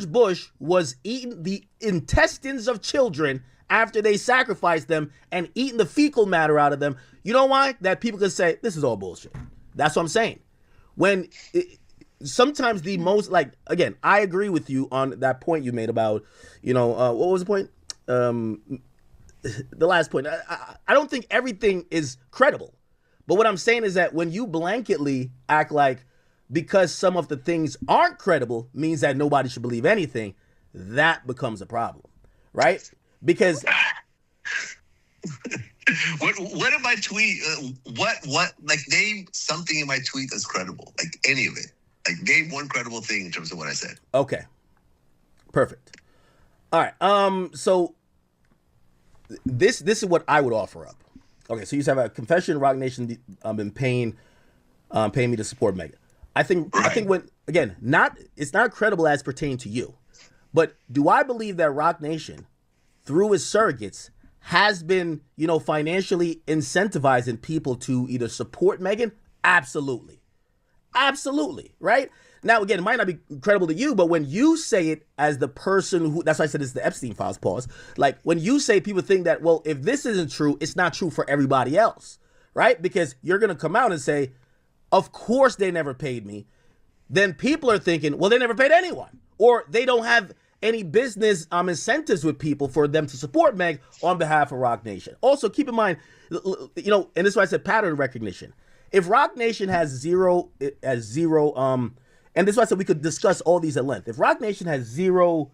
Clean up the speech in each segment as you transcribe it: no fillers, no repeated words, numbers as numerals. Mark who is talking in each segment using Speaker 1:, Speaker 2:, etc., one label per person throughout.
Speaker 1: Bush was eating the intestines of children after they sacrificed them and eating the fecal matter out of them, you know why? That people can say, this is all bullshit. That's what I'm saying. Sometimes the most, like, again, I agree with you on that point you made about, what was the point? The last point. I don't think everything is credible. But what I'm saying is that when you blanketly act like because some of the things aren't credible means that nobody should believe anything, that becomes a problem, right? Because
Speaker 2: what in my tweet? What? Like, name something in my tweet that's credible. Like, any of it. Like, name one credible thing in terms of what I said.
Speaker 1: Okay, perfect. All right. So this is what I would offer up. Okay, so you have a confession. Rock Nation been paying me to support Megan. I think when, again, it's not credible as pertaining to you, but do I believe that Rock Nation, through his surrogates, has been, financially incentivizing people to either support Megan? Absolutely. Absolutely, right? Now, again, it might not be credible to you, but when you say it as the person who, that's why I said it's the Epstein files, pause. Like, when you say, people think that, well, if this isn't true, it's not true for everybody else, right? Because you're going to come out and say, of course they never paid me. Then people are thinking, well, they never paid anyone. Or they don't have any business incentives with people for them to support Meg on behalf of Rock Nation. Also, keep in mind, and this is why I said pattern recognition. If Rock Nation has zero, and this is why I said we could discuss all these at length. If Rock Nation has zero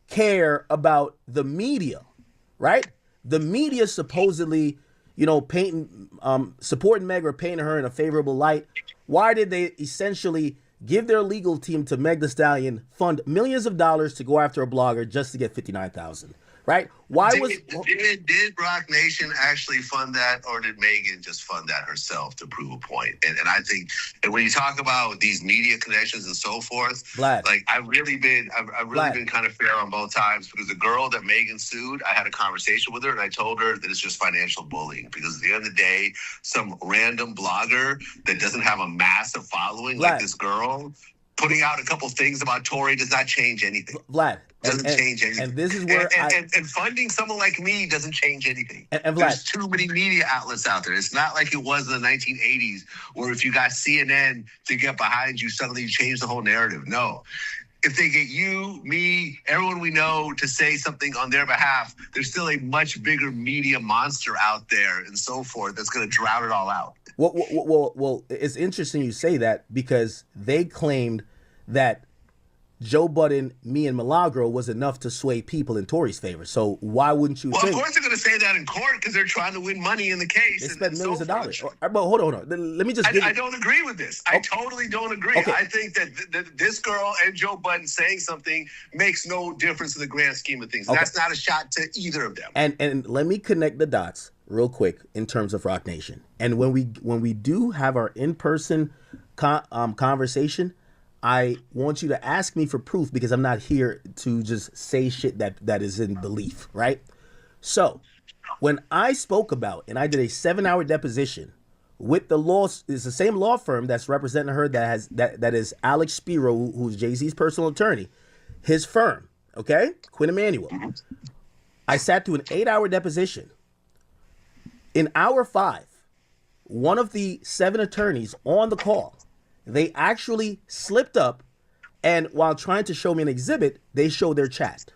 Speaker 1: care about the media, right? The media supposedly, supporting Meg or painting her in a favorable light. Why did they essentially give their legal team to Meg Thee Stallion, fund millions of dollars to go after a blogger just to get $59,000? Right?
Speaker 2: Did Rock Nation actually fund that, or did Megan just fund that herself to prove a point? And I think, and when you talk about these media connections and so forth,
Speaker 1: Vlad,
Speaker 2: like I've really been kind of fair on both times, because the girl that Megan sued, I had a conversation with her and I told her that it's just financial bullying, because at the end of the day, some random blogger that doesn't have a massive following like this girl putting out a couple things about Tory does not change anything.
Speaker 1: Vlad.
Speaker 2: Doesn't change anything.
Speaker 1: And this is where
Speaker 2: and funding someone like me doesn't change anything.
Speaker 1: And
Speaker 2: there's too many media outlets out there. It's not like it was in the 1980s, where if you got CNN to get behind you, suddenly you change the whole narrative. No. If they get you, me, everyone we know to say something on their behalf, there's still a much bigger media monster out there and so forth that's going to drown it all out.
Speaker 1: Well, it's interesting you say that, because they claimed that Joe Budden, me, and Milagro was enough to sway people in Tory's favor. So why wouldn't you think?
Speaker 2: Of course they're going to say that in court, because they're trying to win money in the case.
Speaker 1: They spent millions of dollars. But hold on. Let me just
Speaker 2: I don't agree with this. I totally don't agree. Okay. I think that this girl and Joe Budden saying something makes no difference in the grand scheme of things. Okay. That's not a shot to either of them.
Speaker 1: And let me connect the dots real quick in terms of Rock Nation. And when we do have our in-person conversation, I want you to ask me for proof, because I'm not here to just say shit that is in belief, right? So when I spoke about, and I did a 7-hour deposition with the law, it's the same law firm that's representing her, that is Alex Spiro, who's Jay-Z's personal attorney, his firm, okay? Quinn Emanuel. I sat through an 8-hour deposition. In hour 5, one of the 7 attorneys on the call, they actually slipped up, and while trying to show me an exhibit, they showed their chat.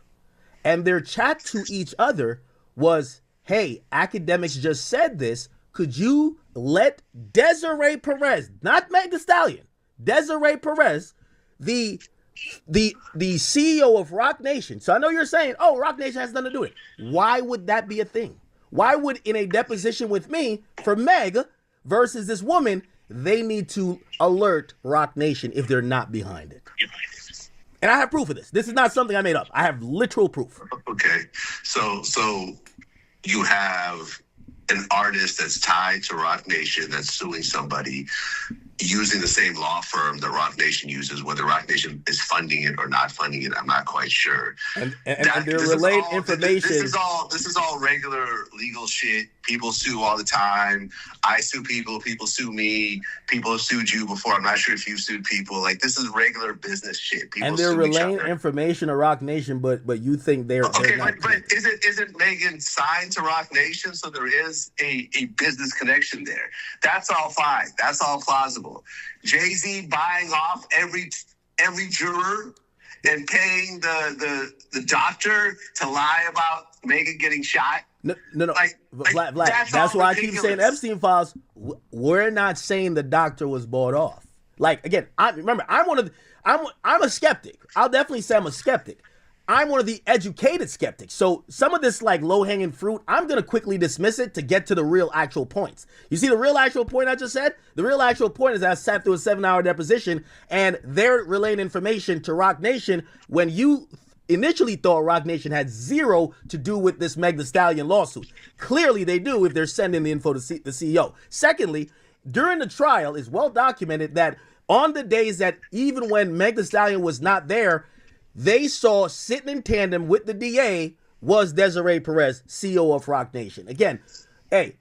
Speaker 1: And their chat to each other was, hey, Akademiks just said this. Could you let Desiree Perez, not Meg Thee Stallion, Desiree Perez, the CEO of Rock Nation. So I know you're saying, oh, Rock Nation has nothing to do with it. Why would that be a thing? Why would, in a deposition with me for Meg versus this woman, they need to alert Rock Nation if they're not behind it? And I have proof of this. This is not something I made up. I have literal proof.
Speaker 2: Okay. So you have an artist that's tied to Rock Nation that's suing somebody using the same law firm that Rock Nation uses. Whether Rock Nation is funding it or not funding it, I'm not quite sure.
Speaker 1: And they're relaying information.
Speaker 2: This is all regular legal shit. People sue all the time. I sue people. People sue me. People have sued you before. I'm not sure if you've sued people. Like, this is regular business shit. People
Speaker 1: and they're
Speaker 2: sue each
Speaker 1: relaying
Speaker 2: other.
Speaker 1: information to Rock Nation, but you think they're
Speaker 2: Okay,
Speaker 1: not
Speaker 2: but isn't Megan signed to Rock Nation? So there is a business connection there. That's all fine. That's all plausible. Jay-Z buying off every juror and paying the doctor to lie about Megan getting shot.
Speaker 1: No. Vlad,
Speaker 2: That's
Speaker 1: why I
Speaker 2: ridiculous.
Speaker 1: keep saying Epstein files. We're not saying the doctor was bought off. Like, again, I'm a skeptic. I'll definitely say I'm a skeptic. I'm one of the educated skeptics. So some of this like low-hanging fruit, I'm going to quickly dismiss it to get to the real actual points. You see the real actual point I just said? The real actual point is I sat through a 7-hour deposition and they're relaying information to Rock Nation when you initially thought Rock Nation had zero to do with this Meg Thee Stallion lawsuit. Clearly they do if they're sending the info to the CEO. Secondly, during the trial, it's well documented that on the days that even when Meg Thee Stallion was not there, they saw sitting in tandem with the DA was Desiree Perez, CEO of Rock Nation. Again, hey,